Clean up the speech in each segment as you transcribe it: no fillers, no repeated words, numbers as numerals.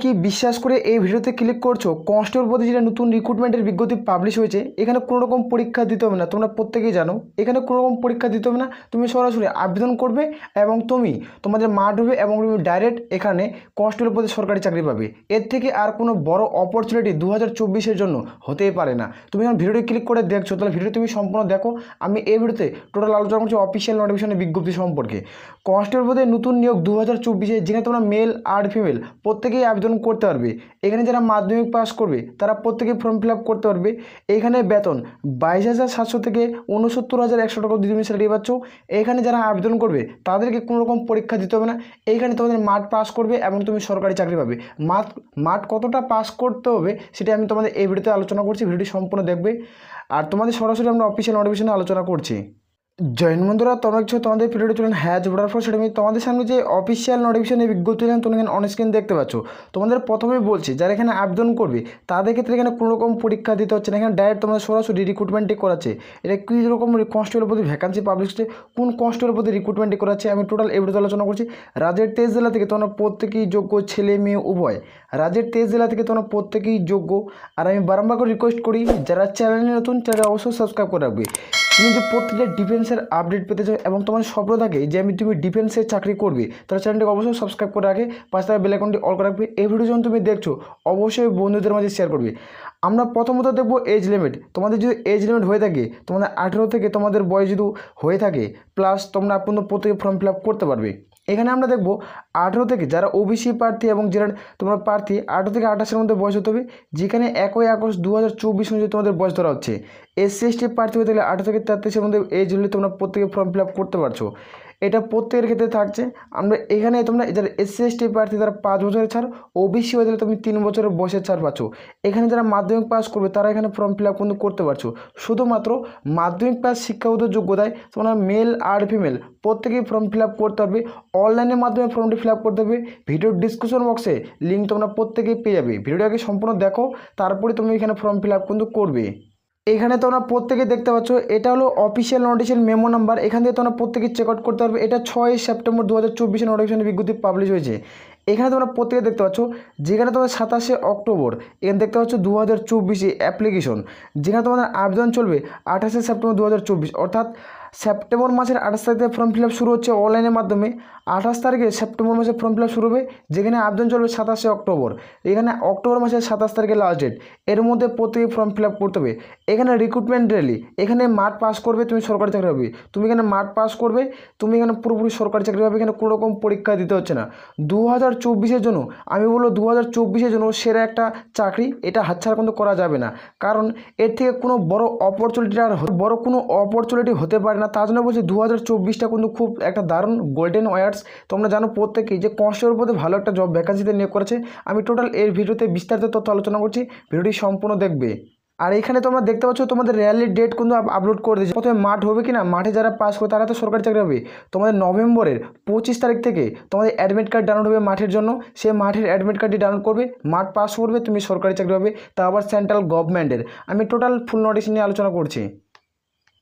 কি বিশ্বাস করে এই ভিডিওতে ক্লিক করছো? কনস্টেবল পদে যেটা নতুন রিক্রুটমেন্টের বিজ্ঞপ্তি পাবলিশ হয়েছে, এখানে কোনো রকম পরীক্ষা দিতে হবে না। তোমরা প্রত্যেকেই জানো এখানে কোনো রকম পরীক্ষা দিতে হবে না। তুমি সরাসরি আবেদন করবে এবং তোমাদের মাঠ হবে এবং তুমি ডাইরেক্ট এখানে কনস্টেবল পদে সরকারি চাকরি পাবে। এর থেকে আর কোনো বড় অপরচুনিটি 2024-এর জন্য হতেই পারে না। তুমি যখন ভিডিওটি ক্লিক করে দেখছো, তাহলে ভিডিও তুমি সম্পূর্ণ দেখো। আমি এই ভিডিওতে টোটাল আলোচনা করছি অফিসিয়াল নোটিফিকেশনের বিজ্ঞপ্তি সম্পর্কে। কনস্টেবল পদে নতুন নিয়োগ 2024-এ, যেখানে তোমরা মেল আর ফিমেল প্রত্যেকেই আবেদন করতে পারবে। এখানে যারা মাধ্যমিক পাস করবে তারা প্রত্যেকেই ফর্ম ফিল আপ করতে পারবে। এখানে বেতন 22,700 থেকে 69,100 টাকা দিয়ে তুমি স্যালারি পাচ্ছ। এখানে যারা আবেদন করবে তাদেরকে কোনো রকম পরীক্ষা দিতে হবে না। এইখানে তোমাদের মাঠ পাস করবে এবং তুমি সরকারি চাকরি পাবে। মাঠ কতটা পাস করতে হবে সেটা আমি তোমাদের এই ভিডিওতে আলোচনা করছি। ভিডিওটি সম্পূর্ণ দেখবে। আর তোমাদের সরাসরি আমরা অফিসিয়াল নোটিফিকেশনে আলোচনা করছি। জয়েন বন্ধুরা, তোমরা কিছু তোমাদের ভিডিওটি চলুন হ্যাজ ভোটার ফর সেটা আমি তোমাদের সামনে যে অফিসিয়াল নোটিফিকেশনের বিজ্ঞপ্তি তোমরা এখানে অনস্ক্রিন দেখতে পাচ্ছ। তোমাদের প্রথমেই বলছি, যারা এখানে আবেদন করবে তাদের ক্ষেত্রে এখানে কোনো রকম পরীক্ষা দিতে হচ্ছে না। এখানে ডাইরেক্ট তোমাদের সরাসরি রিক্রুটমেন্টই করাচ্ছে। এটা কী রকম কনস্টেবল পদে ভ্যাকান্সি পাবলিশ হচ্ছে, কোন কনস্টেবল পদে রিক্রুটমেন্টই করাচ্ছে, আমি টোটাল এই ভিডিওতে আলোচনা করছি। রাজ্যের 23 জেলা থেকে তোমরা প্রত্যেকেই যোগ্য, ছেলে মেয়ে উভয়। রাজ্যের 23 জেলা থেকে তোমরা প্রত্যেকেই যোগ্য। আর আমি বারবার করে রিকোয়েস্ট করি, যারা চ্যানেলে নতুন চ্যানেল অবশ্যই সাবস্ক্রাইব করে রাখবে। তুমি যে প্রত্যেকটা ডিফেন্সের আপডেট পেতে চাও এবং তোমার স্বপ্ন থাকে যে তুমি ডিফেন্সের চাকরি করবে, তাহলে চ্যানেলটিকে অবশ্যই সাবস্ক্রাইব করে রাখে, পাশে বেল আইকনটি অল করে রাখবে। এই ভিডিও যখন তুমি দেখছো অবশ্যই বন্ধুদের মাঝে শেয়ার করবে। আমরা প্রথমত দেখবো এজ লিমিট। তোমাদের যদি এজ লিমিট হয়ে থাকে, তোমাদের 18 থেকে তোমাদের বয়স যদি হয়ে থাকে প্লাস, তোমরা প্রত্যেকে ফর্ম ফিল আপ করতে পারবে। এখানে আমরা দেখব 18 থেকে যারা ওবিসি প্রার্থী এবং যারা তোমরা প্রার্থী 18 থেকে 28-এর মধ্যে বয়স হতে হবে, যেখানে 1 আগস্ট 2024 অনুযায়ী তোমাদের বয়স ধরা হচ্ছে। এসসি এসটি প্রার্থী হতে গেলে 18 থেকে 33-এর মধ্যে এজ হলে তোমরা প্রত্যেকে ফর্ম ফিল আপ করতে পারছো। এটা প্রত্যেকের ক্ষেত্রে থাকছে। আমরা এখানে তোমরা যারা এসসি এসটি প্রার্থী তারা 5 বছরের ছাড়, ওবিসি হয়ে গেলে তুমি 3 বছরের বয়সের ছাড় পাচ্ছ। এখানে যারা মাধ্যমিক পাস করবে তারা এখানে ফর্ম ফিল আপ কিন্তু করতে পারছো। শুধুমাত্র মাধ্যমিক পাস শিক্ষাগত যোগ্যতায় তোমরা মেল আর ফিমেল প্রত্যেকেই ফর্ম ফিল আপ করতে পারবে। অনলাইনের মাধ্যমে ফর্মটি ফিল আপ করতে হবে। ভিডিওর ডিসক্রিপশন বক্সে লিঙ্ক তোমরা প্রত্যেকেই পেয়ে যাবে। ভিডিওটাকে সম্পূর্ণ দেখো, তারপরে তুমি এখানে ফর্ম ফিল আপ কিন্তু করবে। এখানে তোমরা প্রত্যেকে দেখতে পাচ্ছ, এটা হলো অফিসিয়াল নোটিফিকেশন মেমো নাম্বার। এখান থেকে তোমরা প্রত্যেকে চেক আউট করতে পারবে। এটা 6 সেপ্টেম্বর 2024 নোটিফিকেশনের বিজ্ঞপ্তি পাবলিশ হয়েছে। এখানে তোমরা প্রত্যেকে দেখতে পাচ্ছ, যেখানে তোমাদের 27 অক্টোবর এখানে দেখতে পাচ্ছ 2024 অ্যাপ্লিকেশন, যেখানে তোমাদের আবেদন চলবে 28 সেপ্টেম্বর 2024, অর্থাৎ সেপ্টেম্বর মাসের 28 তারিখে ফর্ম ফিল আপ শুরু হচ্ছে অনলাইনের মাধ্যমে। 28 তারিখে সেপ্টেম্বর মাসে ফর্ম ফিল আপ শুরু হবে, যেখানে আবেদন চলবে 27 অক্টোবর। এখানে অক্টোবর মাসের 27 তারিখে লাস্ট ডেট। এর মধ্যে প্রত্যেকে ফর্ম ফিল আপ করতে হবে। এখানে রিক্রুটমেন্ট র্যালি, এখানে মাঠ পাস করবে তুমি সরকারি চাকরি পাবে। তুমি এখানে মাঠ পাস করবে, তুমি এখানে পুরোপুরি সরকারি চাকরি পাবে। এখানে কোনো রকম পরীক্ষা দিতে হচ্ছে না। 2024-এর জন্য আমি বলবো 2024-এর জন্য সেরা একটা চাকরি, এটা হাতছাড়া কিন্তু করা যাবে না। কারণ এর থেকে কোনো বড় অপরচুনিটি হতে পারে না। তার জন্য বলছি 2024টা কিন্তু খুব একটা দারুণ গোল্ডেন ওয়ার্ডস। তোমরা জানো প্রত্যেকেই যে কনস্টেবল পদে ভালো একটা জব ভ্যাকান্সিতে নিয়োগ করেছে। আমি টোটাল এর ভিডিওতে বিস্তারিত তথ্য আলোচনা করছি, ভিডিওটি সম্পূর্ণ দেখবে। আর এখানে তোমরা দেখতে পাচ্ছ তোমাদের র্যালির ডেট কিন্তু আপলোড করে দিয়েছে। প্রথমে মাঠ হবে কি না, মাঠে যারা পাস করে তারা তো সরকারি চাকরি হবে। তোমাদের নভেম্বরের 25 তারিখ থেকে তোমাদের অ্যাডমিট কার্ড ডাউনলোড হবে মাঠের জন্য। সে মাঠের অ্যাডমিট কার্ডটি ডাউনলোড করবে, মাঠ পাস করবে, তুমি সরকারি চাকরি পাবে, তা আবার সেন্ট্রাল গভর্নমেন্টের। আমি টোটাল ফুল নোটিশ নিয়ে আলোচনা করছি।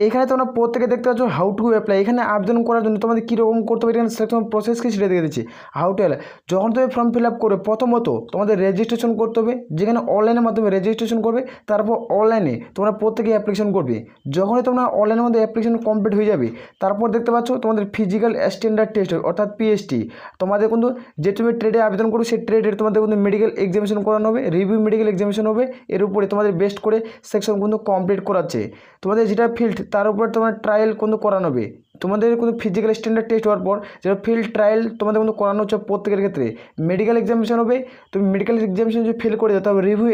এখানে তোমরা প্রত্যেকে দেখতে পাচ্ছ হাউ টু অ্যাপ্লাই। এখানে আবেদন করার জন্য তোমাদের কীরকম করতে হবে, এখানে সিলেকশন প্রসেস কি সেটা দিয়ে দিচ্ছি। হাউ টু অ্যাপ্লাই, যখন তুমি ফর্ম ফিল আপ করবে প্রথমত তোমাদের রেজিস্ট্রেশন করতে হবে, যেখানে অনলাইনের মাধ্যমে রেজিস্ট্রেশন করবে। তারপর অনলাইনে তোমরা প্রত্যেকে অ্যাপ্লিকেশন করবে। যখনই তোমরা অনলাইনের মধ্যে অ্যাপ্লিকেশন কমপ্লিট হয়ে যাবে, তারপর দেখতে পাচ্ছ তোমাদের ফিজিক্যাল স্ট্যান্ডার্ড টেস্ট অর্থাৎ পিএসটি। তোমাদের কিন্তু যে তুমি ট্রেডে আবেদন করো সেই ট্রেডের তোমাদের কিন্তু মেডিকেল এক্সামিনেশন করানো হবে, রিভিউ মেডিকেল এক্সামিনেশন হবে। এর উপরে তোমাদের বেস্ট করে সেকশন কিন্তু কমপ্লিট করাচ্ছে। তোমাদের যেটা ফিল্ড তার উপরে তোমার ট্রায়াল কিন্তু করানো হবে। তোমাদের কিন্তু ফিজিক্যাল স্ট্যান্ডার্ড টেস্ট হওয়ার পর যেটা ফিল্ড ট্রায়াল তোমাদের কিন্তু করানো হচ্ছে প্রত্যেকের ক্ষেত্রে। মেডিকেল এক্সামিনেশন হবে, তুমি মেডিকেল এক্সামিনেশন যদি ফেল করে যেতে হবে রিভিউ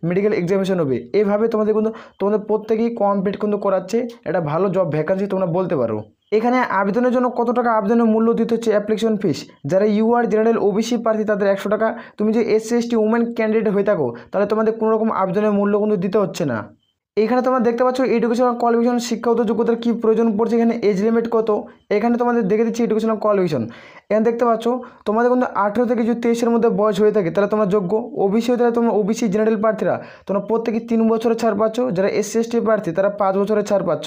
মেডিকেল এক্সামিনেশন হবে। এইভাবে তোমাদের কিন্তু তোমাদের প্রত্যেকেই কমপ্লিট কিন্তু করাচ্ছে। এটা ভালো জব ভ্যাকান্সি তোমরা বলতে পারো। এখানে আবেদনের জন্য কত টাকা আবেদনের মূল্য দিতে হচ্ছে, অ্যাপ্লিকেশন ফিস। যারা ইউআর জেনারেল ওবিসি প্রার্থী তাদের 100 টাকা। তুমি যে এসসি এসটি উমেন ক্যান্ডিডেট হয়ে থাকো তাহলে তোমাদের কোনো রকম আবেদনের মূল্য কিন্তু দিতে হচ্ছে না। এখানে তোমরা দেখতে পাচ্ছ এডুকেশনাল কোয়ালিফিকেশন শিক্ষাগত যোগ্যতার কী প্রয়োজন পড়ছে, এখানে এজ লিমিট কত, এখানে তোমাদের দেখে দিচ্ছি এডুকেশনাল কোয়ালিফিকেশন। এখানে দেখতে পাচ্ছ তোমাদের কিন্তু 18 থেকে যদি 23-এর মধ্যে বয়স হয়ে থাকে তাহলে তোমরা যোগ্য। ওবিসি হয়ে তাহলে তোমরা ওবিসি জেনারেল প্রার্থীরা তোমরা প্রত্যেকে 3 বছরের ছাড় পাচ্ছ, যারা এসসি এসটি প্রার্থী তারা 5 বছরের ছাড় পাচ্ছ।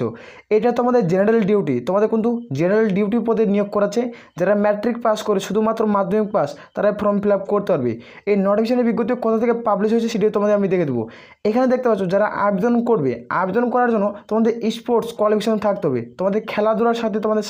এটা তোমাদের জেনারেল ডিউটি, তোমাদের কিন্তু জেনারেল ডিউটি পদে নিয়োগ করাচ্ছে। যারা ম্যাট্রিক পাস করে শুধুমাত্র মাধ্যমিক পাস তারা ফর্ম ফিল আপ করতে পারবে। এই নোটিফিকেশনের বিজ্ঞপ্তি কোথা থেকে পাবলিশ হয়েছে সেটিও তোমাদের আমি দেখে দেবো। এখানে দেখতে পাচ্ছ যারা আবেদন করবে, আবেদন করার জন্য তোমাদের স্পোর্টস কোয়ালিফিকেশন থাকতে হবে, তোমাদের খেলাধুলার সাথে তোমাদের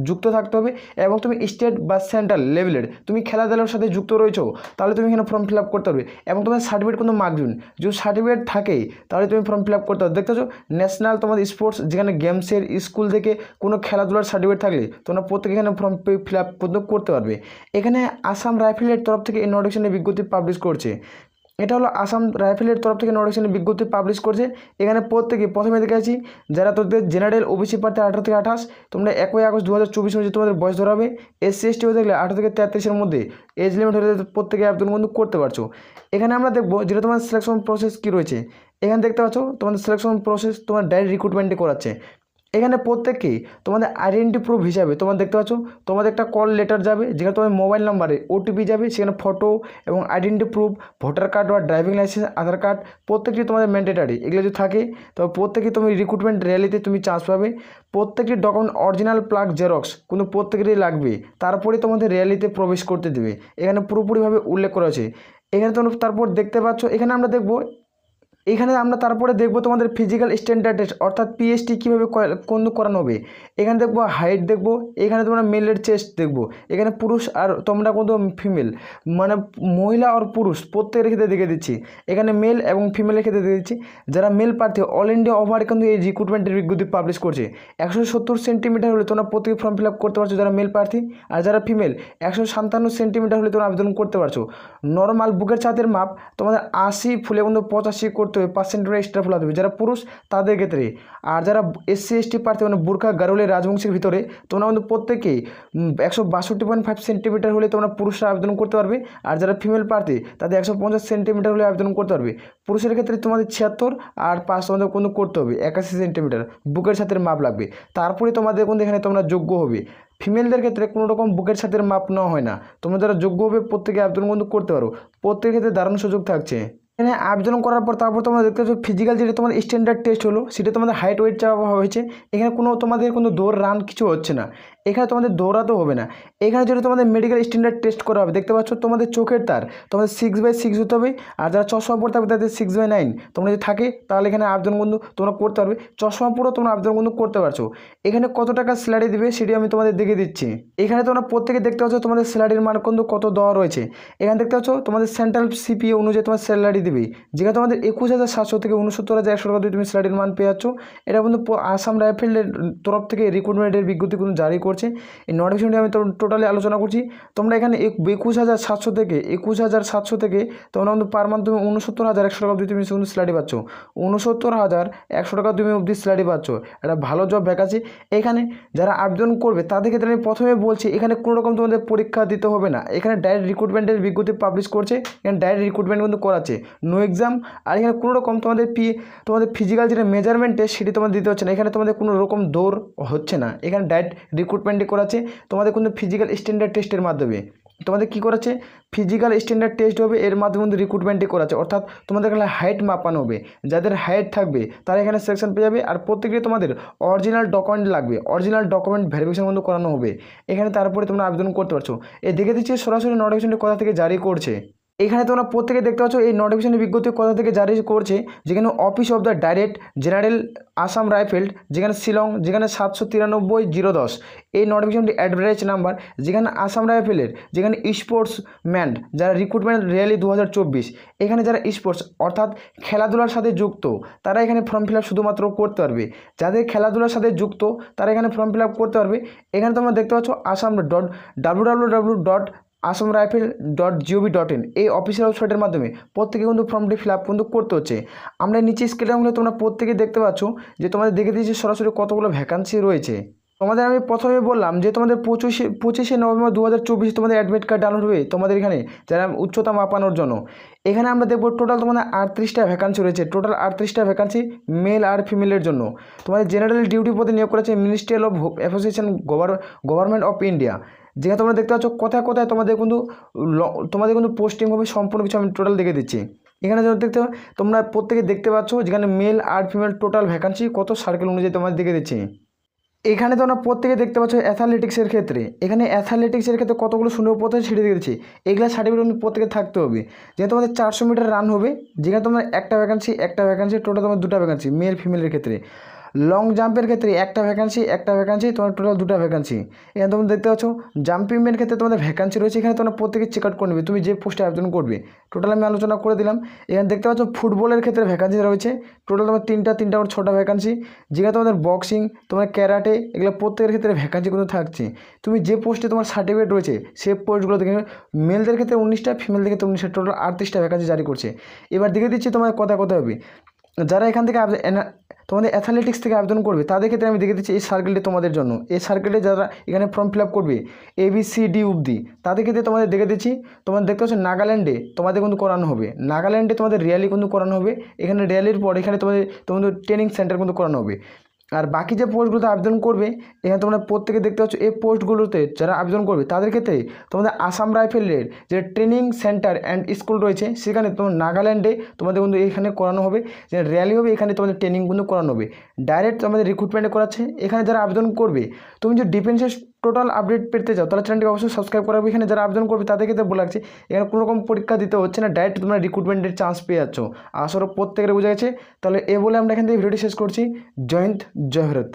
যুক্ত থাকতে হবে এবং তুমি স্টেট বা সেন্ট্রাল লেভেলের তুমি খেলাধুলার সাথে যুক্ত রয়েছো তাহলে তুমি এখানে ফর্ম ফিল আপ করতে পারবে এবং তোমার সার্টিফিকেট কিন্তু মাগবেন। যদি সার্টিফিকেট থাকে তাহলে তুমি ফর্ম ফিল আপ করতে পারবে। দেখতে পাচ্ছ ন্যাশনাল তোমাদের স্পোর্টস যেখানে গেমসের স্কুল থেকে কোনো খেলাধুলার সার্টিফিকেট থাকলে তোমরা প্রত্যেকে এখানে ফর্ম ফিল আপ করতে পারবে। এখানে আসাম রাইফেলের তরফ থেকে এই নোটিফিকেশনের বিজ্ঞপ্তি পাবলিশ করছে। এটা হলো আসাম রাইফেলের তরফ থেকে নোটিফিকেশনের বিজ্ঞপ্তি পাবলিশ করছে। এখানে প্রত্যেকে প্রথমে দেখে আছি যারা তোদের জেনারেল ওবিসি প্রার্থী 18 থেকে 28, তোমরা 1 আগস্ট 2024 অনুযায়ী তোমাদের বয়স ধরাবে। এসসি এসটি হয়ে থাকলে 18 থেকে 33-এর মধ্যে এজ লিমিট হলে প্রত্যেকে আবেদন কিন্তু করতে পারছো। এখানে আমরা দেখবো যেটা তোমার সিলেকশন প্রসেস কী রয়েছে। এখানে দেখতে পাচ্ছ তোমাদের সিলেকশন প্রসেস তোমার ডাইরেক্ট রিক্রুটমেন্টে করাচ্ছে। এখানে প্রত্যেককেই তোমাদের আইডেন্টি প্রুফ হিসাবে তোমরা দেখতে পাচ্ছ তোমাদের একটা কল লেটার যাবে, যেখানে তোমাদের মোবাইল নাম্বারে ওটিপি যাবে, সেখানে ফটো এবং আইডেন্টি প্রুফ ভোটার কার্ড বা ড্রাইভিং লাইসেন্স আধার কার্ড প্রত্যেকটি তোমাদের ম্যান্ডেটারি। এগুলো যদি থাকে তবে প্রত্যেকেই তুমি রিক্রুটমেন্ট র্যালিতে তুমি চান্স পাবে। প্রত্যেকটি ডকুমেন্ট অরিজিনাল প্লাগ জেরক্স কিন্তু প্রত্যেকেরই লাগবে, তারপরে তোমাদের র্যালিতে প্রবেশ করতে দেবে। এখানে পুরোপুরিভাবে উল্লেখ করা আছে। এখানে তোমরা তারপর দেখতে পাচ্ছ এখানে আমরা তারপরে দেখব তোমাদের ফিজিক্যাল স্ট্যান্ডার্ড টেস্ট অর্থাৎ পিএসটি কীভাবে করানো হবে। এখানে দেখবো হাইট দেখবো, এখানে তোমরা মেলের চেস্ট দেখবো, এখানে পুরুষ আর তোমরা কিন্তু ফিমেল মানে মহিলা আর পুরুষ প্রত্যেকের ক্ষেত্রে দেখে দিচ্ছি। এখানে মেল এবং ফিমেলের ক্ষেত্রে দেখে দিচ্ছি। যারা মেল প্রার্থী অল ইন্ডিয়া ওভার কিন্তু এই রিক্রুটমেন্টের বিজ্ঞপ্তি পাবলিশ করছে। 170 সেন্টিমিটার হলে তোমরা প্রত্যেকে ফর্ম ফিল আপ করতে পারছো যারা মেল প্রার্থী, আর যারা ফিমেল 157 সেন্টিমিটার হলে তোমরা আবেদন করতে পারছো। নর্মাল বুকের ছাতের মাপ তোমাদের 80 ফুলে কিন্তু 85 করতে হবে, পার্সেন্টেজ এক্সট্রা ফেলাতে হবে যারা পুরুষ তাদের ক্ষেত্রে। আর যারা এসসি এসটি প্রার্থী মানে বুরখা গারুলের রাজবংশের ভিতরে তোমরা কিন্তু প্রত্যেকেই 162.5 সেন্টিমিটার হলে তোমরা পুরুষরা আবেদন করতে পারবে। আর যারা ফিমেল প্রার্থী তাদের 150 সেন্টিমিটার হলে আবেদন করতে পারবে। পুরুষের ক্ষেত্রে তোমাদের 76 আর 5 তোমাদের কিন্তু করতে হবে 81 সেন্টিমিটার বুকের ছাতের মাপ লাগবে, তারপরে তোমাদের কিন্তু এখানে তোমরা যোগ্য হবে। ফিমেলদের ক্ষেত্রে কোনো রকম বুকের ছাতের মাপ নেওয়া হয় না, তোমরা যারা যোগ্য হবে প্রত্যেকে আবেদন কিন্তু করতে পারো, প্রত্যেকের ক্ষেত্রে দারুণ সুযোগ থাকছে। এখানে আবেদন করার পর তারপর তোমরা দেখতে পাচ্ছ ফিজিক্যাল যেটা তোমাদের স্ট্যান্ডার্ড টেস্ট হলো সেটা তোমাদের হাইট ওয়েট চাওয়া হয়েছে। এখানে তোমাদের কোনো দৌড় রান কিছু হচ্ছে না, এখানে তোমাদের দৌড়াতেও হবে না। এখানে যেটা তোমাদের মেডিকেল স্ট্যান্ডার্ড টেস্ট করা হবে, দেখতে পাচ্ছ তোমাদের চোখের তার তোমাদের 6/6 হতে হবে। আর যারা চশমা পড়তে হবে তাদের 6/9 তোমরা যদি থাকে তাহলে এখানে আবেদন কিন্তু তোমরা করতে পারবে। চশমা পড়েও তোমরা আবেদন কিন্তু করতে পারছো। এখানে কত টাকা স্যালারি দেবে সেটি আমি তোমাদের দেখে দিচ্ছি। এখানে তোমরা প্রত্যেকে দেখতে পাচ্ছ তোমাদের স্যালারির মান কিন্তু কত দেওয়া রয়েছে। এখানে দেখতে পাচ্ছ তোমাদের সেন্ট্রাল সিপিএ অনুযায়ী তোমার স্যালারি দেবে, যেখানে তোমাদের 21,700 থেকে 69,100 টাকা দিয়ে তুমি স্যালারির মান পেয়ে যাচ্ছ। এটা কিন্তু আসাম রাইফেলের তরফ থেকে রিক্রুটমেন্টের বিজ্ঞপ্তি কিন্তু জারি করছে। এই নোটিফিকেশনটি আমি টোটালি আলোচনা করছি। তোমরা এখানে 21,700 থেকে তোমরা কিন্তু পার মান্থ তুমি 69,100 টাকা অবধি তুমি কিন্তু স্যালারি পাচ্ছ। 69,100 টাকা তুমি অবধি স্যালারি পাচ্ছ, একটা ভালো জব ভ্যাকান্সি। এখানে যারা আবেদন করবে তাদের ক্ষেত্রে আমি প্রথমে বলছি এখানে কোনো রকম তোমাদের পরীক্ষা দিতে হবে না। এখানে ডাইরেক্ট রিক্রুটমেন্টের বিজ্ঞপ্তি পাবলিশ করছে, এখানে ডাইরেক্ট রিক্রুটমেন্ট কিন্তু করাচ্ছে, নো এক্সাম। আর এখানে কোনো রকম তোমাদের ফিজিক্যাল যেটা মেজারমেন্ট টেস্ট সেটি তোমাদের দিতে হচ্ছে না, এখানে তোমাদের কোনো রকম দৌড় হচ্ছে না। এখানে ডাইরেক্ট রিক্রুটমেন্টে করাচ্ছে তোমাদের কিন্তু ফিজিক্যাল স্ট্যান্ডার্ড টেস্টের মাধ্যমে তোমাদের কী করাচ্ছে ফিজিক্যাল স্ট্যান্ডার্ড টেস্ট হবে, এর মাধ্যমে কিন্তু রিক্রুটমেন্টে করাচ্ছে। অর্থাৎ তোমাদের এখানে হাইট মাপানো হবে, যাদের হাইট থাকবে তারা এখানে সিলেকশন পেয়ে যাবে। আর প্রত্যেকটি তোমাদের অরিজিনাল ডকুমেন্ট লাগবে, অরিজিনাল ডকুমেন্ট ভেরিফিকেশন কিন্তু করানো হবে। এখানে তারপরে তোমরা আবেদন করতে পারছো। দেখে দিচ্ছি সরাসরি নোটিফিকেশনটি কোথা থেকে জারি করছে। এখানে তোমরা প্রত্যেকে দেখতে পাচ্ছ এই নোটিফিকেশনের বিজ্ঞপ্তি কোথা থেকে জারি করছে, যেখানে office of the direct general Assam rifle, যেখানে শিলং, যেখানে 793-010 এই নোটিফিকেশনটি অ্যাডভার্টাইজ নাম্বার, যেখানে আসাম রাইফেলের যেখানে স্পোর্টসম্যান যারা রিক্রুটমেন্ট র্যালি 2024 এখানে যারা স্পোর্টস অর্থাৎ খেলাধুলার সাথে যুক্ত তারা এখানে ফর্ম ফিল আপ শুধুমাত্র করতে পারবে। যাদের খেলাধুলার সাথে যুক্ত তারা এখানে ফর্ম ফিল আপ করতে পারবে। এখানে তোমরা দেখতে পাচ্ছ www.asamrifle.gov.in এই অফিসিয়াল ওয়েবসাইটের মাধ্যমে প্রত্যেকে কিন্তু ফর্মটি ফিল আপ কিন্তু করতে হচ্ছে। আমরা নিচে স্ক্রিনে তোমরা প্রত্যেকে দেখতে পাচ্ছ যে তোমাদের দেখে দিয়েছি সরাসরি কতগুলো ভ্যাকান্সি রয়েছে। তোমাদের আমি প্রথমে বললাম যে তোমাদের 25শে নভেম্বর 2024 তোমাদের অ্যাডমিট কার্ড ডাউনলোড হবে তোমাদের এখানে যারা উচ্চতা মাপানোর জন্য। এখানে আমরা দেখবো টোটাল তোমাদের 38টা ভ্যাকান্সি রয়েছে, টোটাল 38টা ভ্যাকান্সি মেল আর ফিমেলের জন্য। তোমাদের জেনারেল ডিউটি পদে নিয়োগ করেছে ministry of association government of India. যেখানে তোমরা দেখতে পাচ্ছ কোথায় কোথায় তোমাদের কিন্তু পোস্টিং হবে, সম্পূর্ণ কিছু আমি টোটাল দেখে দিচ্ছি। এখানে যেন দেখতে তোমরা প্রত্যেকে দেখতে পাচ্ছ যেখানে মেল আর ফিমেল টোটাল ভ্যাকান্সি কত সার্কেল অনুযায়ী তোমাদের দেখে দিচ্ছি। এখানে তোমরা প্রত্যেকে দেখতে পাচ্ছ অ্যাথলেটিক্সের ক্ষেত্রে, এখানে অ্যাথলেটিক্সের ক্ষেত্রে কতগুলো সুন্দর পথে ছিঁড়ে দিয়েছি। এগুলো সার্টিফিকেট প্রত্যেকে থাকতে হবে। যেহেতু তোমাদের 400 মিটার রান হবে, যেখানে তোমার একটা ভ্যাকান্সি টোটাল তোমার 2টা ভ্যাকান্সি মেল ফিমেলের ক্ষেত্রে। লং জাম্পের ক্ষেত্রে একটা ভ্যাকান্সি তোমার টোটাল 2টা ভ্যাকান্সি। এখানে তোমরা দেখতে পাচ্ছ জাম্পিংয়ের ক্ষেত্রে তোমাদের ভ্যাকান্সি রয়েছে, এখানে তোমরা প্রত্যেকে চেক আউট করে নেবে তুমি যে পোস্টে আবেদন করবে। টোটাল আমি আলোচনা করে দিলাম। এখানে দেখতে পাচ্ছ ফুটবলের ক্ষেত্রে ভ্যাকান্সি রয়েছে টোটাল তোমার 3টা 6টা ভ্যাকান্সি। যেখানে তোমাদের বক্সিং, তোমার ক্যারাটে, এগুলো প্রত্যেকের ক্ষেত্রে ভ্যাকান্সি কিন্তু থাকছে। তুমি যে পোস্টে তোমার সার্টিফিকেট রয়েছে সে পোস্টগুলো দেখে মেলদের ক্ষেত্রে 19টা, ফিমেলদের ক্ষেত্রে 19টা, টোটাল 38টা ভ্যাকান্সি জারি করছে। এবার দেখে দিচ্ছি তোমার কোথায় হবে। যারা এখান থেকে তোমাদের অ্যাথলেটিক্স থেকে আবেদন করবে তাদের ক্ষেত্রে আমি দেখে দিচ্ছি এই সার্কেলটি তোমাদের জন্য। এই সার্কেলে যারা এখানে ফর্ম ফিল আপ করবে ABCD অবধি তাদের ক্ষেত্রে তোমাদের দেখে দিচ্ছি। তোমাদের দেখতে পাচ্ছ নাগাল্যান্ডে তোমাদের কিন্তু করানো হবে, নাগাল্যান্ডে তোমাদের র্যালি কিন্তু করানো হবে। এখানে র্যালির পর এখানে তোমাদের ট্রেনিং সেন্টার কিন্তু করানো হবে। আর বাকি যে পোস্টগুলোতে আবেদন করবে এখানে তোমরা প্রত্যেকে দেখতে পাচ্ছ এই পোস্টগুলোতে যারা আবেদন করবে তাদের ক্ষেত্রে তোমাদের আসাম রাইফেলের যে ট্রেনিং সেন্টার অ্যান্ড স্কুল রয়েছে সেখানে তোমার নাগাল্যান্ডে তোমাদের কিন্তু এখানে করানো হবে, যে র্যালি হবে এখানে তোমাদের ট্রেনিং কিন্তু করানো হবে। ডাইরেক্ট তোমাদের রিক্রুটমেন্টে করাচ্ছে। এখানে যারা আবেদন করবে তুমি যদি ডিফেন্সের টোটাল আপডেট পেতে চাও তাহলে চ্যানেলটিকে অবশ্যই সাবস্ক্রাইব করাবে। এখানে যারা আবেদন করবে তাদের ক্ষেত্রে বলে রাখছি এখানে কোনো রকম পরীক্ষা দিতে হচ্ছে না, ডাইরেক্ট তোমরা রিক্রুটমেন্টের চান্স পেয়ে যাচ্ছ। আসলে প্রত্যেকের বোঝা গেছে। তাহলে বলে আমরা এখান থেকে ভিডিওটি শেষ করছি। জয় হিন্দ, জয় ভারত।